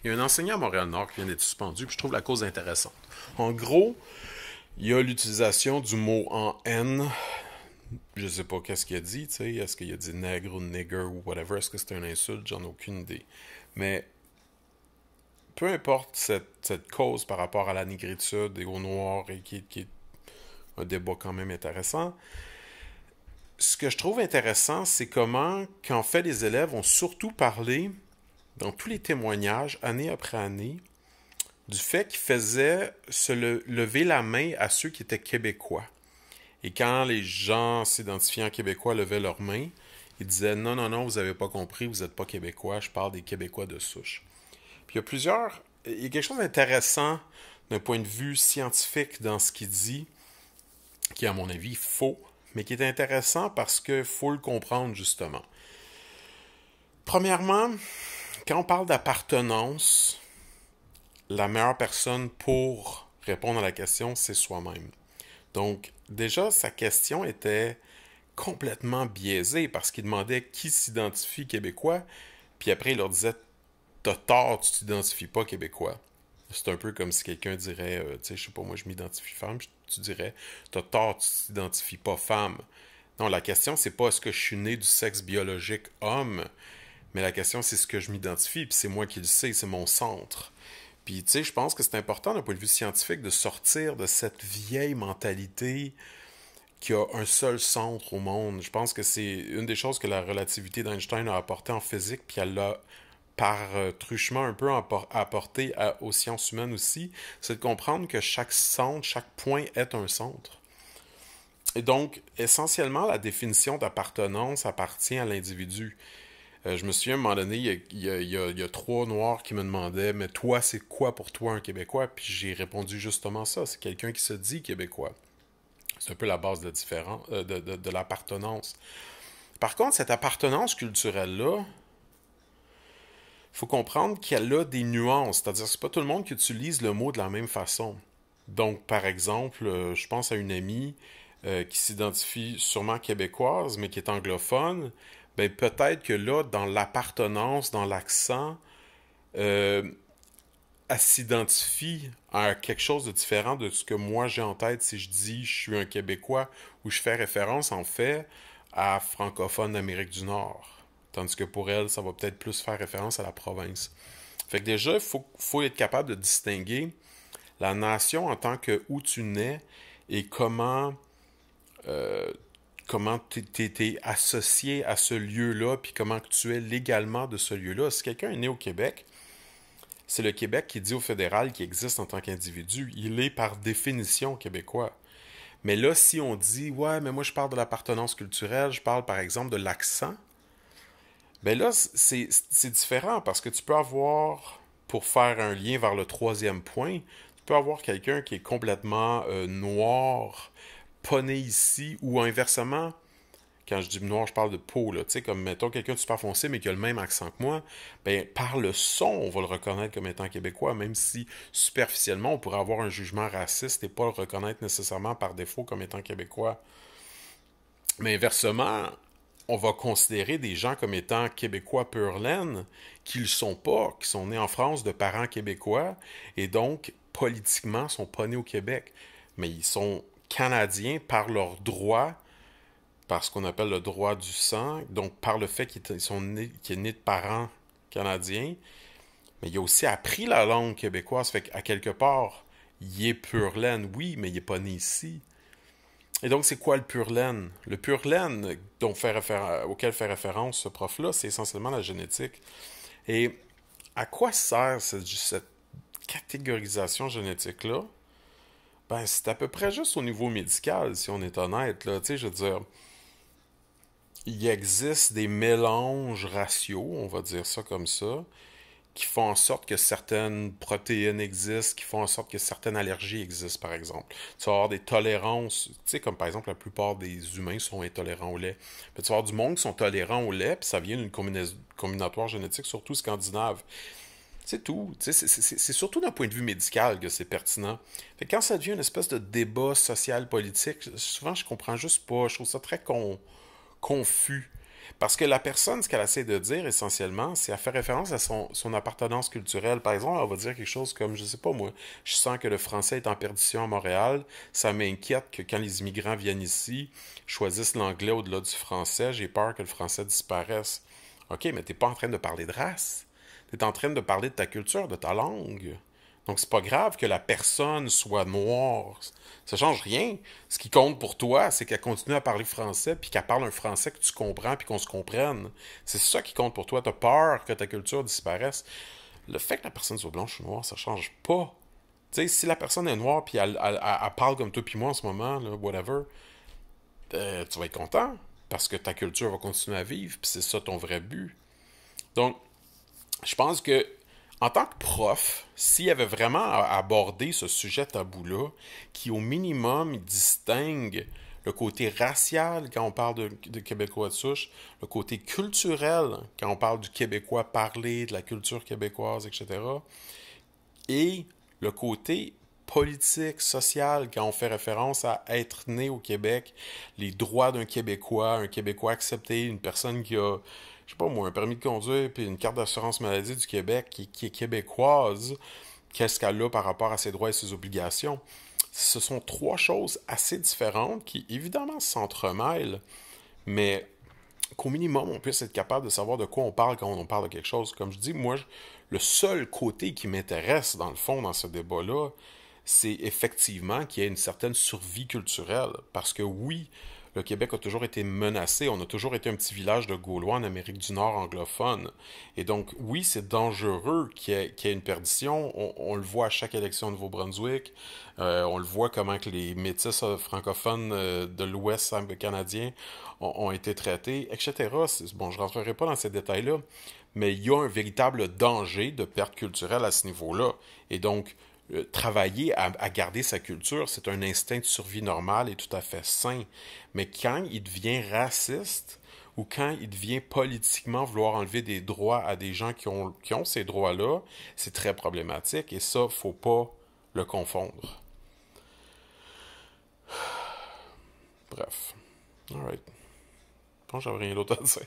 Il y a un enseignant à Montréal-Nord qui vient d'être suspendu, puis je trouve la cause intéressante. En gros, il y a l'utilisation du mot en N. Je sais pas qu'est-ce qu'il a dit, tu sais. Est-ce qu'il a dit nègre ou nigger ou whatever? Est-ce que c'est une insulte? J'en ai aucune idée. Mais peu importe cette cause par rapport à la négritude et au noir, et qui est un débat quand même intéressant, ce que je trouve intéressant, c'est comment, qu'en fait, les élèves ont surtout parlé, dans tous les témoignages, année après année, du fait qu'ils faisaient lever la main à ceux qui étaient québécois. Et quand les gens s'identifiant québécois levaient leurs mains, ils disaient non, non, non, vous n'avez pas compris, vous n'êtes pas québécois, je parle des Québécois de souche. Puis il y a quelque chose d'intéressant d'un point de vue scientifique dans ce qu'il dit, qui est à mon avis faux, mais qui est intéressant parce qu'il faut le comprendre justement. Premièrement, quand on parle d'appartenance, la meilleure personne pour répondre à la question, c'est soi-même. Donc, déjà, sa question était complètement biaisée parce qu'il demandait qui s'identifie québécois, puis après, il leur disait t'as tort, tu t'identifies pas québécois. C'est un peu comme si quelqu'un dirait, tu sais, je sais pas, moi je m'identifie femme, tu dirais t'as tort, tu t'identifies pas femme. Non, la question, c'est pas est-ce que je suis né du sexe biologique homme, mais la question, c'est ce que je m'identifie, puis c'est moi qui le sais, c'est mon centre. Puis, tu sais, je pense que c'est important d'un point de vue scientifique de sortir de cette vieille mentalité qui a un seul centre au monde. Je pense que c'est une des choses que la relativité d'Einstein a apporté en physique, puis elle l'a par truchement un peu apporté aux sciences humaines aussi, c'est de comprendre que chaque centre, chaque point est un centre. Et donc, essentiellement, la définition d'appartenance appartient à l'individu. Je me souviens, à un moment donné, il y a trois Noirs qui me demandaient mais toi, c'est quoi pour toi un Québécois? Puis j'ai répondu justement ça, c'est quelqu'un qui se dit Québécois. C'est un peu la base de l'appartenance. Par contre, cette appartenance culturelle-là, il faut comprendre qu'elle a des nuances, c'est-à-dire que c'est pas tout le monde qui utilise le mot de la même façon. Donc, par exemple, je pense à une amie qui s'identifie sûrement québécoise, mais qui est anglophone, ben peut-être que là, dans l'appartenance, dans l'accent, euh, elle s'identifie à quelque chose de différent de ce que moi j'ai en tête si je dis je suis un Québécois ou je fais référence en fait à francophone d'Amérique du Nord. Tandis que pour elle, ça va peut-être plus faire référence à la province. Fait que déjà, faut être capable de distinguer la nation en tant que où tu nais et euh, comment t'es associé à ce lieu-là, puis comment tu es légalement de ce lieu-là. Si quelqu'un est né au Québec, c'est le Québec qui dit au fédéral qu'il existe en tant qu'individu. Il est par définition québécois. Mais là, si on dit, ouais, mais moi je parle de l'appartenance culturelle, je parle par exemple de l'accent, ben là, c'est différent parce que tu peux avoir, pour faire un lien vers le troisième point, tu peux avoir quelqu'un qui est complètement noir, pas né ici, ou inversement, quand je dis noir, je parle de peau, là, tu sais, comme mettons quelqu'un de super foncé mais qui a le même accent que moi, ben par le son, on va le reconnaître comme étant québécois, même si superficiellement, on pourrait avoir un jugement raciste et pas le reconnaître nécessairement par défaut comme étant québécois. Mais inversement, on va considérer des gens comme étant québécois pur laine, qui ne le sont pas, qui sont nés en France de parents québécois, et donc, politiquement, sont pas nés au Québec. Mais ils sont canadiens par leur droit, par ce qu'on appelle le droit du sang, donc par le fait qu'ils sont nés, qu'ils sont nés de parents canadiens, mais il a aussi appris la langue québécoise, fait qu'à quelque part, il est pur laine, oui, mais il n'est pas né ici. Et donc, c'est quoi le pur laine? Le pur laine auquel fait référence ce prof-là, c'est essentiellement la génétique. Et à quoi sert cette catégorisation génétique-là? Ben, c'est à peu près juste au niveau médical, si on est honnête, là. Tu sais, je veux dire, il existe des mélanges raciaux, on va dire ça comme ça, qui font en sorte que certaines protéines existent, qui font en sorte que certaines allergies existent, par exemple. Tu vas avoir des tolérances, tu sais, comme par exemple la plupart des humains sont intolérants au lait. Mais tu vas avoir du monde qui sont tolérants au lait, puis ça vient d'une combinatoire génétique, surtout scandinave. C'est tout. C'est surtout d'un point de vue médical que c'est pertinent. Fait que quand ça devient une espèce de débat social-politique, souvent je comprends juste pas. Je trouve ça très confus. Parce que la personne, ce qu'elle essaie de dire essentiellement, c'est à faire référence à son appartenance culturelle. Par exemple, elle va dire quelque chose comme, je sais pas moi, je sens que le français est en perdition à Montréal, ça m'inquiète que quand les immigrants viennent ici, choisissent l'anglais au-delà du français, j'ai peur que le français disparaisse. OK, mais t'es pas en train de parler de race. T'es en train de parler de ta culture, de ta langue. Donc, c'est pas grave que la personne soit noire. Ça change rien. Ce qui compte pour toi, c'est qu'elle continue à parler français, puis qu'elle parle un français que tu comprends, puis qu'on se comprenne. C'est ça qui compte pour toi. T'as peur que ta culture disparaisse. Le fait que la personne soit blanche ou noire, ça change pas. Tu sais, si la personne est noire, puis elle parle comme toi puis moi en ce moment, là, whatever, tu vas être content, parce que ta culture va continuer à vivre, puis c'est ça ton vrai but. Donc, je pense que en tant que prof, s'il y avait vraiment abordé ce sujet tabou-là, qui au minimum distingue le côté racial quand on parle de Québécois de souche, le côté culturel quand on parle du Québécois parlé, de la culture québécoise, etc., et le côté politique, social, quand on fait référence à être né au Québec, les droits d'un Québécois, un Québécois accepté, une personne qui a, je sais pas moi, un permis de conduire puis une carte d'assurance maladie du Québec qui est québécoise, qu'est-ce qu'elle a par rapport à ses droits et ses obligations. Ce sont trois choses assez différentes qui, évidemment, s'entremêlent, mais qu'au minimum, on puisse être capable de savoir de quoi on parle quand on parle de quelque chose. Comme je dis, moi, le seul côté qui m'intéresse, dans le fond, dans ce débat-là, c'est effectivement qu'il y ait une certaine survie culturelle. Parce que oui, le Québec a toujours été menacé. On a toujours été un petit village de Gaulois en Amérique du Nord anglophone. Et donc, oui, c'est dangereux qu'il y ait une perdition. On le voit à chaque élection au Nouveau-Brunswick. On le voit comment que les métis francophones de l'Ouest canadien ont été traités, etc. Bon, je ne rentrerai pas dans ces détails-là, mais il y a un véritable danger de perte culturelle à ce niveau-là. Et donc, travailler à garder sa culture, c'est un instinct de survie normal et tout à fait sain. Mais quand il devient raciste ou quand il devient politiquement vouloir enlever des droits à des gens qui ont ces droits-là, c'est très problématique et ça, faut pas le confondre. Bref. Alright. Je pense que j'avais rien d'autre à dire.